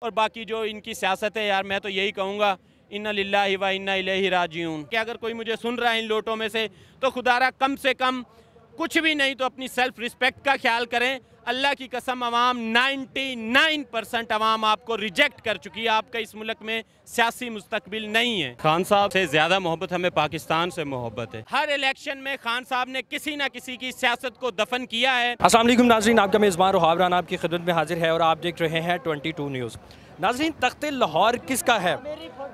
और बाकी जो इनकी सियासत है यार, मैं तो यही कहूँगा इन्ना लिल्लाहि व इन्ना इलैहि राजिऊन कि अगर कोई मुझे सुन रहा है इन लोटों में से, तो खुदारा कम से कम कुछ भी नहीं तो अपनी सेल्फ रिस्पेक्ट का ख्याल करें। अल्लाह की कसम, अवाम 99% अवाम आपको रिजेक्ट कर चुकी है। आपका इस मुल्क में सियासी मुस्तकबिल नहीं है। खान साहब से ज़्यादा मोहब्बत हमें पाकिस्तान से मोहब्बत है। हर इलेक्शन में खान साहब ने किसी न किसी की सियासत को दफन किया है। अस्सलाम वालेकुम नाज़रीन, आपका मेज़बान रुहावरान आपकी खिदमत में हाजिर है और आप देख रहे हैं 22 न्यूज़। नाज़रीन, तख्ते लाहौर किसका है?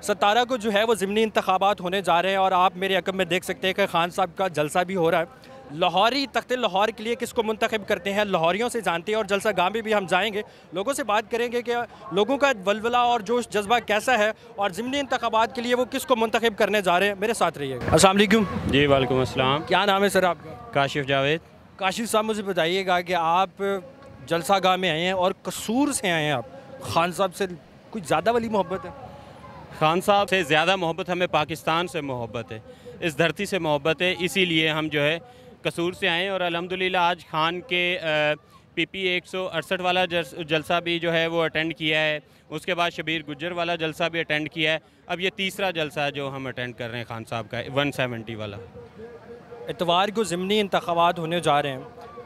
17 को जो है वो ज़िमनी इंतखाबात होने जा रहे हैं और आप मेरे अकब में देख सकते हैं कि खान साहब का जलसा भी हो रहा है। लाहौरी तख्ते लाहौर के लिए किसको मुंतखब करते हैं, लाहौरियों से जानते हैं और जलसा गाह में भी हम जाएंगे, लोगों से बात करेंगे कि लोगों का वलवला और जोश जज्बा कैसा है और ज़िमनी इंतखाबात के लिए वो किसको मुंतखब करने जा रहे हैं। मेरे साथ रहिएगा। अस्सलाम वालेकुम। जी वालेकुम अस्सलाम। क्या नाम है सर आपका? काशिफ जावेद। काशिफ साहब, मुझे बताइएगा कि आप जलसा गाह में आए हैं और कसूर से आए हैं, आप खान साहब से कुछ ज़्यादा वाली मोहब्बत है? खान साहब से ज़्यादा मोहब्बत हमें पाकिस्तान से मोहब्बत है, इस धरती से मोहब्बत है, इसीलिए हम जो है कसूर से आए। और अल्हम्दुलिल्लाह आज खान के PP 168 वाला जलसा भी जो है वो अटेंड किया है। उसके बाद शबीर गुज्जर वाला जलसा भी अटेंड किया है। अब ये तीसरा जलसा है जो हम अटेंड कर रहे हैं खान साहब का, 170 वाला। इतवार को ज़िमनी इंतखाबात होने जा रहे हैं,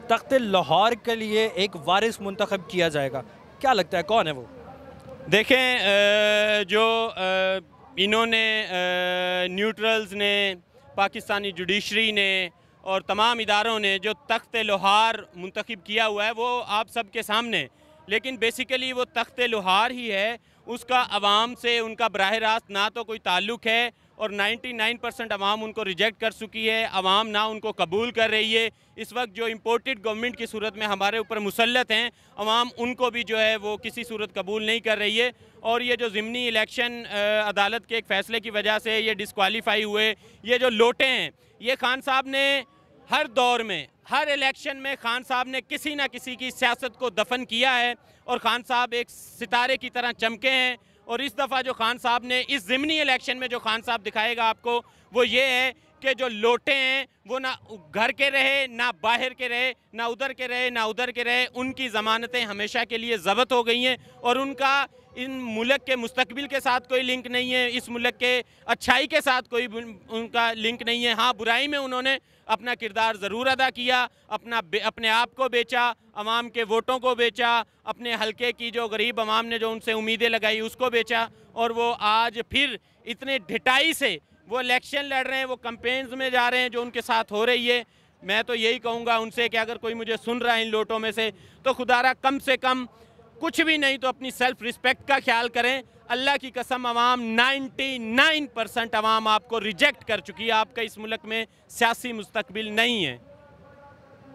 तख्ते लाहौर के लिए एक वारिस मुंतखब किया जाएगा, क्या लगता है कौन है वो? देखें, जो इन्होंने न्यूट्रल्स ने, पाकिस्तानी जुडिशरी ने और तमाम इदारों ने जो तख्त लोहार मुंतखब किया हुआ है वो आप सब के सामने, लेकिन बेसिकली वो तख्त लोहार ही है, उसका अवाम से उनका बराह रास्त ना तो कोई ताल्लुक़ है और 99% अवाम उनको रिजेक्ट कर चुकी है। अवाम ना उनको कबूल कर रही है। इस वक्त जो इम्पोर्टेड गवर्नमेंट की सूरत में हमारे ऊपर मुसल्लत हैं, अवाम उनको भी जो है वो किसी सूरत कबूल नहीं कर रही है। और ये जो ज़िमनी इलेक्शन अदालत के एक फ़ैसले की वजह से ये डिस्क्वालीफाई हुए, ये जो लोटे हैं, ये खान साहब ने हर दौर में, हर इलेक्शन में खान साहब ने किसी न किसी की सियासत को दफन किया है और खान साहब एक सितारे की तरह चमके हैं। और इस दफ़ा जो खान साहब ने इस ज़िमनी इलेक्शन में जो खान साहब दिखाएगा आपको, वो ये है कि जो लोटे हैं वो ना घर के रहे, ना बाहर के रहे, ना उधर के रहे, ना उधर के रहे, उनकी ज़मानतें हमेशा के लिए ज़ब्त हो गई हैं और उनका इन मुल्क के मुस्तकबिल के साथ कोई लिंक नहीं है, इस मुल्क के अच्छाई के साथ कोई उनका लिंक नहीं है। हाँ, बुराई में उन्होंने अपना किरदार ज़रूर अदा किया, अपने आप को बेचा, अवाम के वोटों को बेचा, अपने हलके की जो गरीब अवाम ने जो उनसे उम्मीदें लगाई उसको बेचा और वो आज फिर इतने ढिठाई से वो इलेक्शन लड़ रहे हैं, वो कैंपेन्स में जा रहे हैं जो उनके साथ हो रही है। मैं तो यही कहूँगा उनसे कि अगर कोई मुझे सुन रहा है इन लोटों में से, तो खुदारा कम से कम कुछ भी नहीं तो अपनी सेल्फ रिस्पेक्ट का ख्याल करें। अल्लाह की कसम, अवाम 99% अवाम आपको रिजेक्ट कर चुकी है। आपका इस मुल्क में सियासी मुस्तकबिल नहीं है।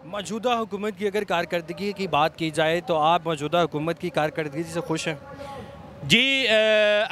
मौजूदा हुकूमत की अगर कारकर्दगी की बात की जाए तो आप मौजूदा हुकूमत की कारकर्दगी से खुश हैं? जी,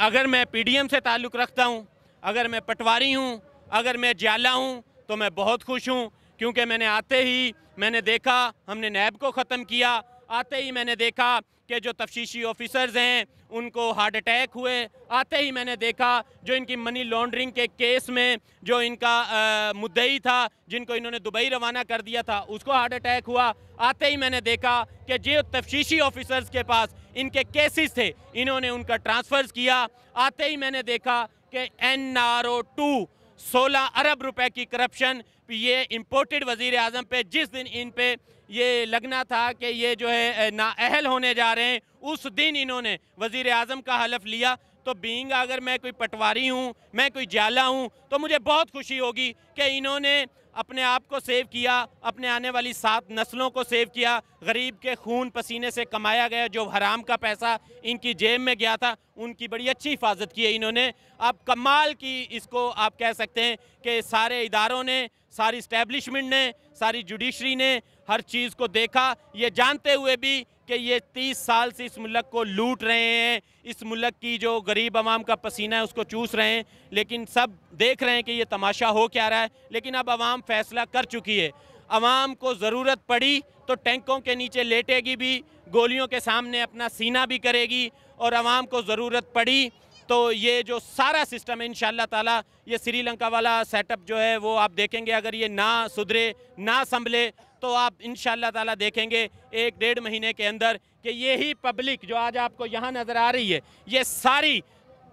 अगर मैं PDM से ताल्लुक़ रखता हूँ, अगर मैं पटवारी हूँ, अगर मैं जाला हूँ, तो मैं बहुत खुश हूँ, क्योंकि मैंने आते ही मैंने देखा, हमने नैब को ख़त्म किया, आते ही मैंने देखा कि जो तफ्तीशी ऑफिसर्स हैं उनको हार्ट अटैक हुए, आते ही मैंने देखा जो इनकी मनी लॉन्ड्रिंग के केस में जो इनका मुद्दई था, जिनको इन्होंने दुबई रवाना कर दिया था, उसको हार्ट अटैक हुआ। आते ही मैंने देखा कि जो तफ्तीशी ऑफिसर्स के पास इनके केसेस थे, इन्होंने उनका ट्रांसफ़र्स किया। आते ही मैंने देखा कि NRO 2 16 अरब रुपए की करप्शन, ये इम्पोर्टेड वज़ीर आज़म पे जिस दिन इन पे ये लगना था कि ये जो है नाअहल होने जा रहे हैं, उस दिन इन्होंने वज़ीर आज़म का हलफ लिया। तो बीइंग अगर मैं कोई पटवारी हूँ, मैं कोई जाला हूँ, तो मुझे बहुत खुशी होगी कि इन्होंने अपने आप को सेव किया, अपने आने वाली 7 नस्लों को सेव किया। गरीब के खून पसीने से कमाया गया जो हराम का पैसा इनकी जेब में गया था, उनकी बड़ी अच्छी हिफाजत की है इन्होंने। अब कमाल की इसको आप कह सकते हैं कि सारे इदारों ने, सारी इस्टेब्लिशमेंट ने, सारी जुडिशरी ने हर चीज़ को देखा, ये जानते हुए भी कि ये 30 साल से इस मुल्क को लूट रहे हैं, इस मुल्क की जो गरीब आवाम का पसीना है उसको चूस रहे हैं, लेकिन सब देख रहे हैं कि ये तमाशा हो क्या रहा है। लेकिन अब आवाम फैसला कर चुकी है। आवाम को ज़रूरत पड़ी तो टैंकों के नीचे लेटेगी भी, गोलियों के सामने अपना सीना भी करेगी, और आवाम को ज़रूरत पड़ी तो ये जो सारा सिस्टम है इंशाअल्लाह ताला, ये श्रीलंका वाला सेटअप जो है वो आप देखेंगे, अगर ये ना सुधरे, ना संभले, तो आप इंशाअल्लाह ताला देखेंगे 1-1.5 महीने के अंदर कि यही पब्लिक जो आज आपको यहाँ नज़र आ रही है, ये सारी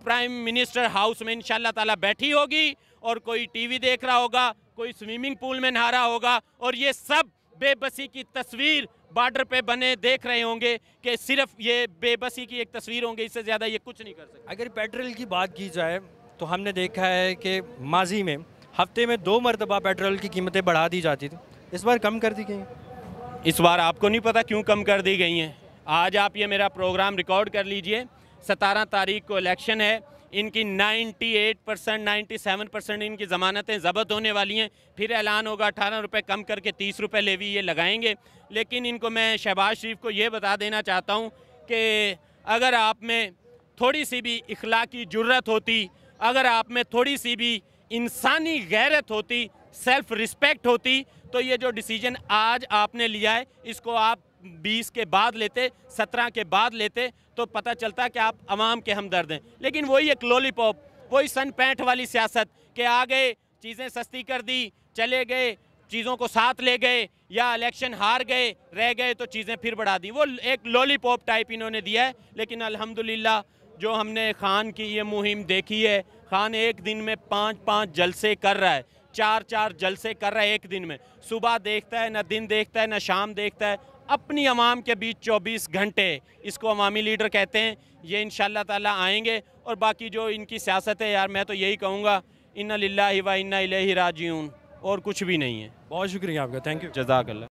प्राइम मिनिस्टर हाउस में इंशाल्लाह ताला बैठी होगी और कोई टीवी देख रहा होगा, कोई स्विमिंग पूल में नहा रहा होगा और ये सब बेबसी की तस्वीर बॉर्डर पे बने देख रहे होंगे कि सिर्फ ये बेबसी की एक तस्वीर होंगे, इससे ज़्यादा ये कुछ नहीं कर सकते। अगर पेट्रोल की बात की जाए तो हमने देखा है कि माजी में हफ्ते में 2 मरतबा पेट्रोल की कीमतें बढ़ा दी जाती थी, इस बार कम कर दी गई। इस बार आपको नहीं पता क्यों कम कर दी गई हैं। आज आप ये मेरा प्रोग्राम रिकॉर्ड कर लीजिए, 17 तारीख को इलेक्शन है, इनकी 98% 97% इनकी ज़मानतें ज़ब्त होने वाली हैं, फिर ऐलान होगा 18 रुपये कम करके 30 रुपये लेवी ये लगाएंगे। लेकिन इनको मैं शहबाज शरीफ को ये बता देना चाहता हूँ कि अगर आप में थोड़ी सी भी इखलाकी जुर्रत होती, अगर आप में थोड़ी सी भी इंसानी गैरत होती, सेल्फ रिस्पेक्ट होती, तो ये जो डिसीजन आज आपने लिया है इसको आप 20 के बाद लेते, 17 के बाद लेते तो पता चलता कि आप अवाम के हमदर्द हैं। लेकिन वही एक लॉलीपॉप, वही सन 65 वाली सियासत के आ गए, चीज़ें सस्ती कर दी, चले गए, चीज़ों को साथ ले गए, या इलेक्शन हार गए, रह गए तो चीज़ें फिर बढ़ा दी। वो एक लॉलीपॉप टाइप इन्होंने दिया है। लेकिन अल्हम्दुलिल्लाह जो हमने खान की ये मुहिम देखी है, खान एक दिन में 5-5 जलसे कर रहा है, 4-4 जलसे कर रहा है एक दिन में। सुबह देखता है, ना दिन देखता है, ना शाम देखता है, अपनी अवाम के बीच 24 घंटे। इसको अवामी लीडर कहते हैं। ये इंशाल्लाह ताला आएंगे। और बाकी जो इनकी सियासत है यार, मैं तो यही कहूँगा, इन्ना लिल्लाहि व इन्ना इलैहि राजिऊन, और कुछ भी नहीं है। बहुत शुक्रिया आपका, थैंक यू। जज़ाकल्लाह।